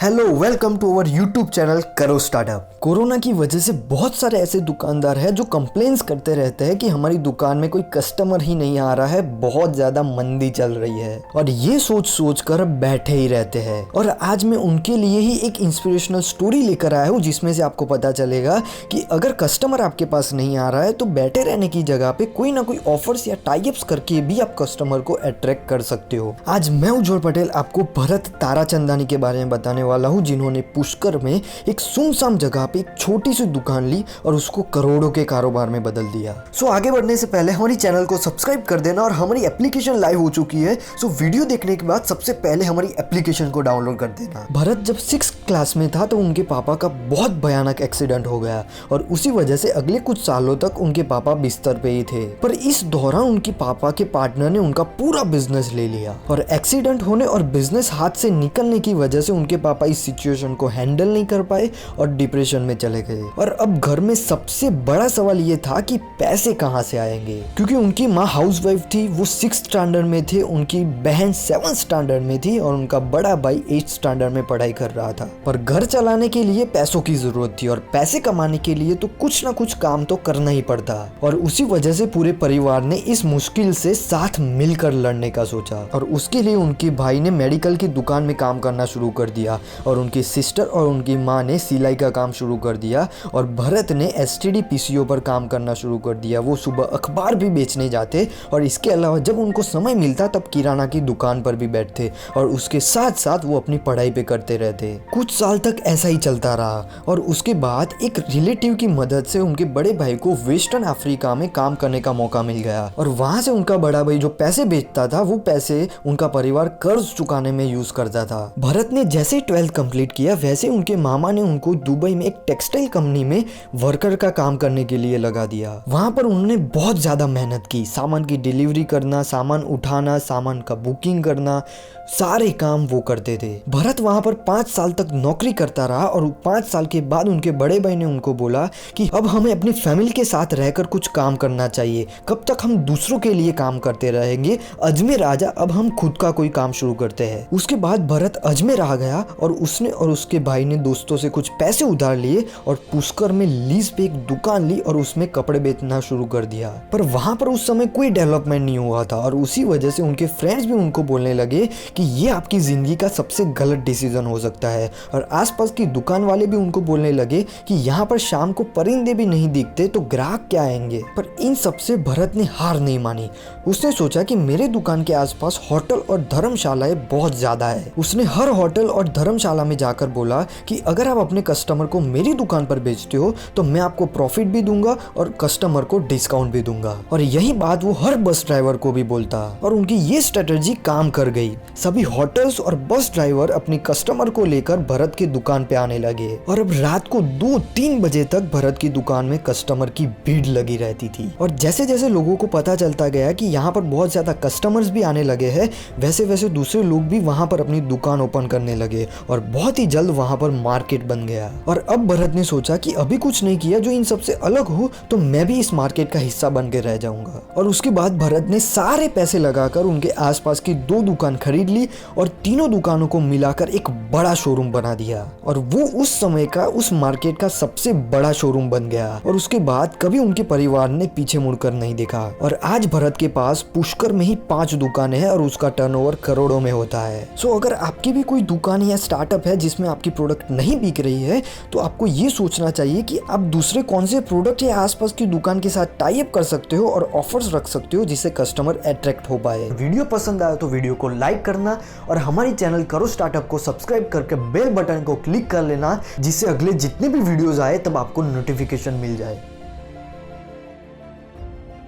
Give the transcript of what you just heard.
Hello welcome to our YouTube channel Karo startup. Corona की वजह से बहुत सारे ऐसे दुकानदार हैं जो कंप्लेंट्स करते रहते हैं कि हमारी दुकान में कोई कस्टमर ही नहीं आ रहा है, बहुत ज़्यादा मंदी चल रही है और ये सोच सोच कर बैठे ही रहते हैं। और आज मैं उनके लिए ही एक इंस्पिरेशनल स्टोरी लेकर आया हूँ जिसमें से आपको पता चलेगा कि अगर कस्टमर आपके पास नहीं आ रहा है तो बैठे रहने की जगह पे कोई ना कोई ऑफर्स या टाइप्स करके भी आप कस्टमर को अट्रैक्ट कर सकते हो। आज मैं उज्जवल पटेल आपको भरत ताराचंदानी के बारे में बताने वाला हूं, जिन्होंने पुष्कर में एक सुनसान जगह पे एक छोटी सी दुकान ली और उसको करोड़ों के कारोबार में बदल दिया। सो आगे बढ़ने से पहले हमारी चैनल को सब्सक्राइब कर देना और हमारी एप्लीकेशन लाइव हो चुकी है। सो वीडियो देखने के बाद सबसे पहले हमारी एप्लीकेशन को डाउनलोड कर देना। भरत जब 6th क्लास में था तो उनके पापा का बहुत भयानक एक्सीडेंट हो गया और उसी वजह से अगले कुछ सालों तक उनके पापा बिस्तर पे ही थे। पर इस दौरान उनके पापा के पार्टनर ने उनका पूरा बिजनेस ले लिया और एक्सीडेंट होने और बिजनेस हाथ से निकलने की वजह से उनके पापा इस सिचुएशन को हैंडल नहीं कर पाए और डिप्रेशन में चले गए। और अब घर में सबसे बड़ा सवाल ये था कि पैसे कहां से आएंगे, क्योंकि उनकी माँ हाउसवाइफ थी, वो 6th स्टैंडर्ड में थे, उनकी बहन 7th स्टैंडर्ड में थी और उनका बड़ा भाई 8th स्टैंडर्ड में पढ़ाई कर रहा था। पर घर चलाने के लिए पैसों की जरूरत थी और पैसे कमाने के लिए तो कुछ ना कुछ काम तो करना ही पड़ता और उसी वजह से पूरे परिवार ने इस मुश्किल से साथ मिलकर लड़ने का सोचा। और उसके लिए उनके भाई ने मेडिकल की दुकान में काम करना शुरू कर दिया और उनकी सिस्टर और उनकी माँ ने सिलाई का काम शुरू कर दिया और भरत ने STD PCO पर काम करना शुरू कर दिया। वो सुबह अखबार भी बेचने जाते और इसके अलावा जब उनको समय मिलता तब किराना की दुकान पर भी बैठते और उसके साथ साथ वो अपनी पढ़ाई पे करते रहते। कुछ साल तक ऐसा ही चलता रहा और उसके बाद एक रिलेटिव की मदद से उनके बड़े भाई को वेस्टर्न अफ्रीका में काम करने का मौका मिल गया और वहां से उनका बड़ा भाई जो पैसे बेचता था वो पैसे उनका परिवार कर्ज चुकाने में यूज करता था। भरत ने जैसे 12th कंप्लीट किया वैसे उनके मामा ने उनको दुबई में एक टेक्सटाइल कंपनी में वर्कर का काम करने के लिए लगा दिया। वहां पर उन्होंने बहुत ज्यादा मेहनत की, सामान की डिलीवरी करना, सामान उठाना, सामान का बुकिंग करना, सारे काम वो करते थे। भरत वहां पर 5 साल तक नौकरी करता रहा और 5 साल के बाद उनके बड़े भाई ने उनको बोला कि अब हमें अपनी फैमिली के साथ रहकर कुछ काम करना चाहिए, कब तक हम दूसरों के लिए काम करते रहेंगे, अजमेर आजा, अब हम खुद का कोई काम शुरू करते हैं। उसके बाद भरत अजमेर आ गया और उसने और उसके भाई ने दोस्तों से कुछ पैसे उधार लिए और पुष्कर में लीज पे एक दुकान ली और उसमें कपड़े बेचना शुरू कर दिया। पर वहां पर उस समय कोई डेवलपमेंट नहीं हुआ था और उसी वजह से उनके फ्रेंड्स भी उनको बोलने लगे कि ये आपकी जिंदगी का सबसे गलत डिसीजन हो सकता है और आसपास की दुकान वाले भी उनको बोलने लगे कि यहाँ पर शाम को परिंदे भी नहीं दिखते तो ग्राहक क्या आएंगे। पर इन सबसे भरत ने हार नहीं मानी। उसने सोचा कि मेरे दुकान के आसपास होटल और धर्मशालाएं बहुत ज्यादा है। उसने हर होटल और धर्मशाला में जाकर बोला कि अगर आप अपने कस्टमर को मेरी दुकान पर बेचते हो तो मैं आपको प्रॉफिट भी दूंगा और कस्टमर को डिस्काउंट भी दूंगा। और यही बात वो हर बस ड्राइवर को भी बोलता और उनकी ये स्ट्रेटेजी काम कर गई। सभी होटल्स और बस ड्राइवर अपनी कस्टमर को लेकर भरत की दुकान पे आने लगे और अब रात को 2-3 बजे तक भरत की दुकान में कस्टमर की भीड़ लगी रहती थी। और जैसे जैसे लोगों को पता चलता गया कि यहाँ पर बहुत ज्यादा कस्टमर्स भी आने लगे हैं, वैसे वैसे दूसरे लोग भी वहां पर अपनी दुकान ओपन करने लगे और बहुत ही जल्द वहां पर मार्केट बन गया। और अब भरत ने सोचा कि अभी कुछ नहीं किया जो इन सबसे अलग हो तो मैं भी इस मार्केट का हिस्सा बन के रह जाऊंगा। और उसके बाद भरत ने सारे पैसे लगाकर उनके आसपास की 2 दुकान खरीद ली और तीनों दुकानों को मिलाकर एक बड़ा शोरूम बना दिया और वो उस समय का उस मार्केट का सबसे बड़ा शोरूम बन गया। और उसके बाद कभी उनके परिवार ने पीछे मुड़कर नहीं देखा और आज भरत के पास पुष्कर में ही 5 दुकानें हैं और उसका टर्नओवर करोड़ों में होता है। सो अगर आपकी भी कोई दुकान या स्टार्टअप है जिसमें आपकी प्रोडक्ट नहीं बिक रही है तो आपको ये सोचना चाहिए कि आप दूसरे कौन से प्रोडक्ट या आसपास की दुकान के साथ टाई अप कर सकते हो और ऑफर्स रख सकते हो जिससे कस्टमर अट्रैक्ट हो पाए। वीडियो पसंद आया तो वीडियो को लाइक करना और हमारी चैनल करो स्टार्टअप को सब्सक्राइब करके बेल बटन को क्लिक कर लेना जिससे अगले जितने भी वीडियोस आए तब आपको नोटिफिकेशन मिल जाए।